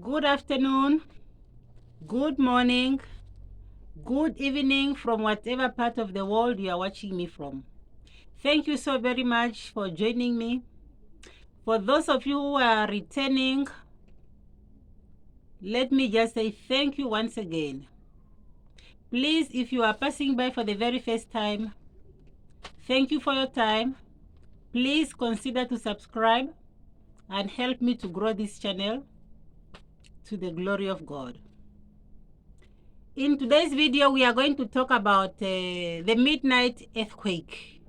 Good afternoon, good morning, good evening from whatever part of the world you are watching me from. Thank you so very much for joining me. For those of you who are returning, let me just say thank you once again. Please, if you are passing by for the very first time, thank you for your time. Please consider to subscribe and help me to grow this channel to the glory of God. In today's video, we are going to talk about the midnight earthquake.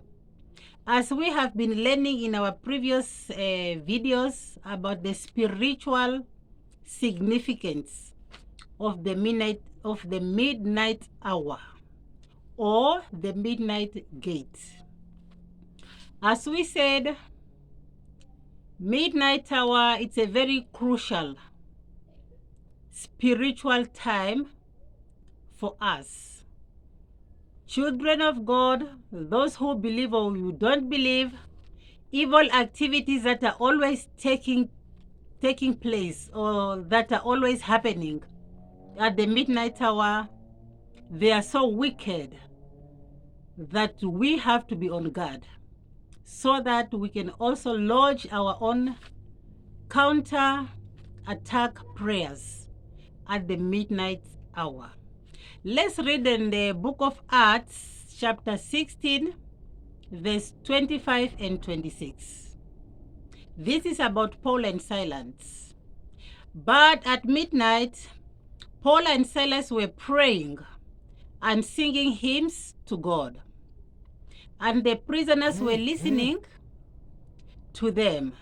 As we have been learning in our previous videos about the spiritual significance of the midnight hour or the midnight gate. As we said, midnight hour, it's a very crucial spiritual time for us. Children of God, those who believe or you don't believe, evil activities that are always taking place or that are always happening at the midnight hour, they are so wicked that we have to be on guard so that we can also lodge our own counter attack prayers at the midnight hour. Let's read in the book of Acts chapter 16 verse 25 and 26. This is about Paul and Silas. But at midnight, Paul and Silas were praying and singing hymns to God, and the prisoners were listening to them.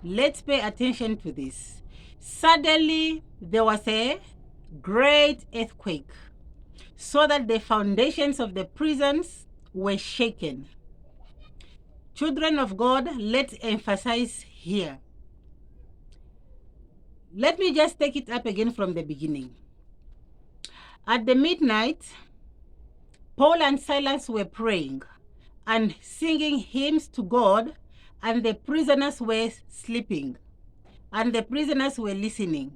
Let's pay attention to this. Suddenly, there was a great earthquake, so that the foundations of the prisons were shaken. Children of God, let's emphasize here. Let me just take it up again from the beginning. At the midnight, Paul and Silas were praying and singing hymns to God, and the prisoners were sleeping, and the prisoners were listening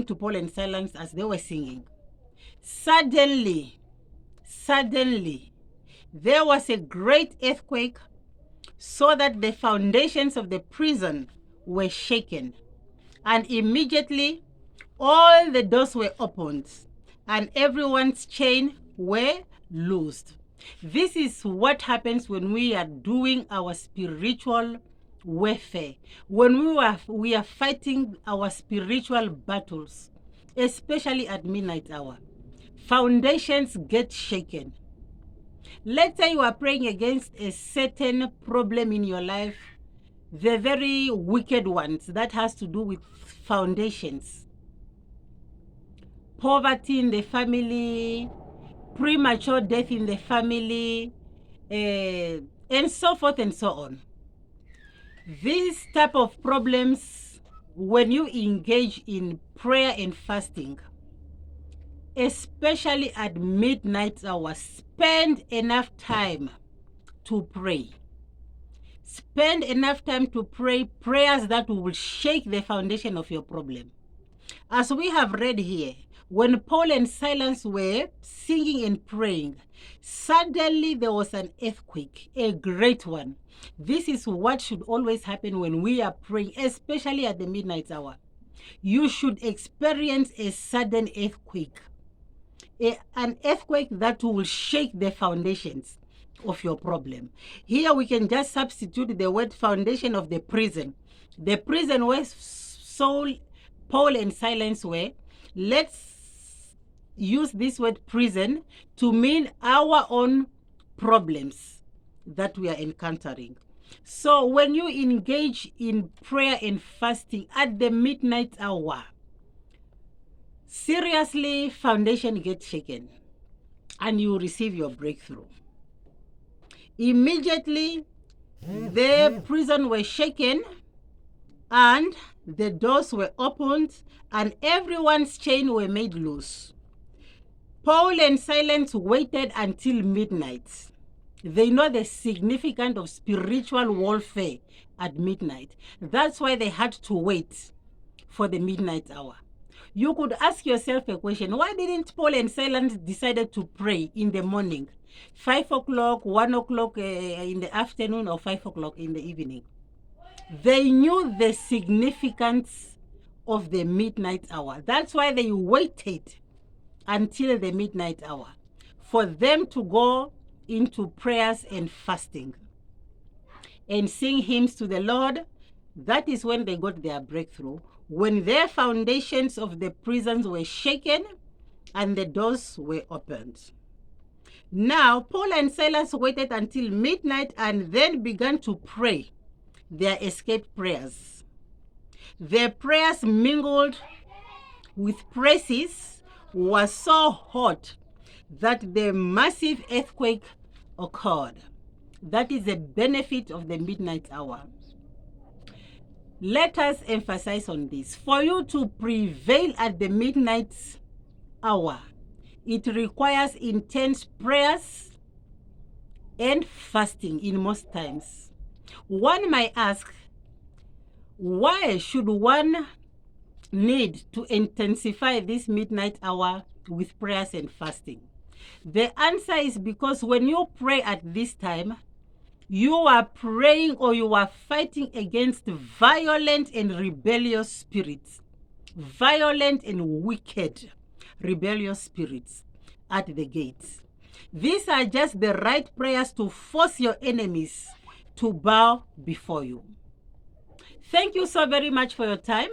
to Paul and Silas as they were singing. Suddenly, there was a great earthquake, so that the foundations of the prison were shaken, and immediately all the doors were opened and everyone's chain were loosed. This is what happens when we are doing our spiritual warfare, when we are fighting our spiritual battles, especially at midnight hour. Foundations get shaken. Let's say you are praying against a certain problem in your life, the very wicked ones that has to do with foundations. Poverty in the family, premature death in the family, and so forth and so on. These type of problems, when you engage in prayer and fasting, especially at midnight hour, spend enough time to pray. Spend enough time to pray prayers that will shake the foundation of your problem. As we have read here, when Paul and Silas were singing and praying, suddenly there was an earthquake, a great one. This is what should always happen when we are praying, especially at the midnight hour. You should experience a sudden earthquake, an earthquake that will shake the foundations of your problem. Here we can just substitute the word foundation of the prison. The prison where Paul and Silas were. Let's use this word prison to mean our own problems that we are encountering. So when you engage in prayer and fasting at the midnight hour, seriously, foundation gets shaken and you receive your breakthrough. Immediately, the prison was shaken and the doors were opened and everyone's chain were made loose. Paul and Silas waited until midnight. They know the significance of spiritual warfare at midnight. That's why they had to wait for the midnight hour. You could ask yourself a question. Why didn't Paul and Silas decided to pray in the morning? 5 o'clock, 1 o'clock in the afternoon, or 5 o'clock in the evening? They knew the significance of the midnight hour. That's why they waited until the midnight hour for them to go into prayers and fasting and sing hymns to the Lord. That is when they got their breakthrough, when their foundations of the prisons were shaken and the doors were opened. Now, Paul and Silas waited until midnight and then began to pray their escape prayers. Their prayers mingled with praises was so hot that the massive earthquake occurred. That is the benefit of the midnight hour. Let us emphasize on this. For you to prevail at the midnight hour, it requires intense prayers and fasting in most times. One might ask, why should one need to intensify this midnight hour with prayers and fasting? The answer is because when you pray at this time, you are praying or you are fighting against violent and rebellious spirits. Violent and wicked rebellious spirits at the gates. These are just the right prayers to force your enemies to bow before you. Thank you so very much for your time.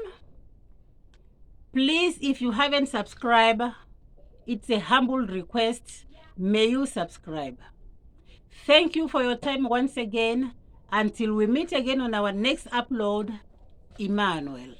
Please, if you haven't subscribed, it's a humble request. May you subscribe. Thank you for your time once again. Until we meet again on our next upload, Emmanuel.